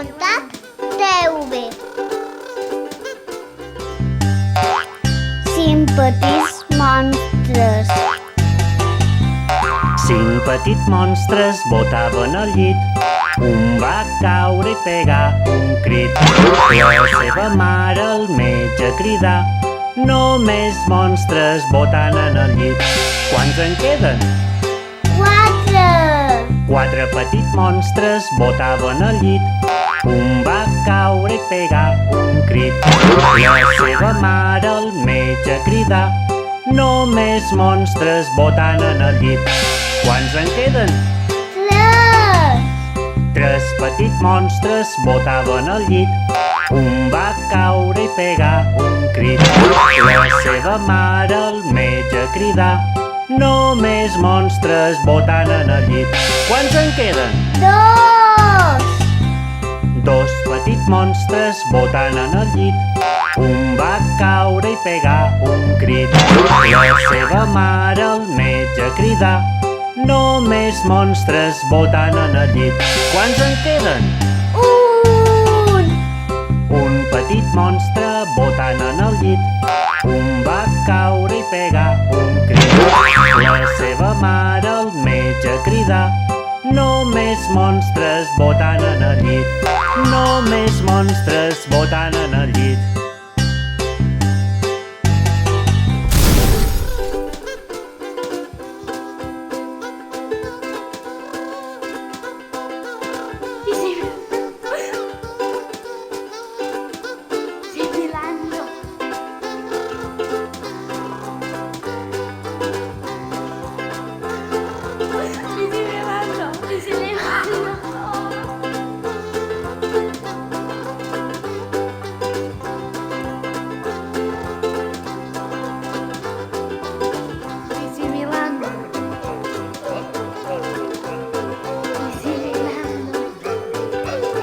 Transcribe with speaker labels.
Speaker 1: www.radiocontat.tv. Petits monstres.
Speaker 2: 5 petits monstres botaven al llit. Un va caure i pegar un crit. La seva mare al metge cridar. Només monstres botant en el llit. Quants en queden?
Speaker 1: 4.
Speaker 2: 4 petits monstres botaven al llit. Un va caure i pegar un crit. La seva mare al metge cridar. Només monstres botant en el llit. Quants en queden? 3 petits monstres botaven al llit. Un va caure i pegar un crit. La seva mare al metge cridar. Només monstres botant en el llit. Quants en queden? 2 petits monstres botant en el llit. Un va caure i pegar un crit. La seva mare al metge cridar. Només monstres botant en el llit. Quants en queden? 1 petit monstre botant en el llit. Un va caure i pegar un crit. La seva mare al metge cridar. Només monstres botant en el llit. Només monstres botant en el llit.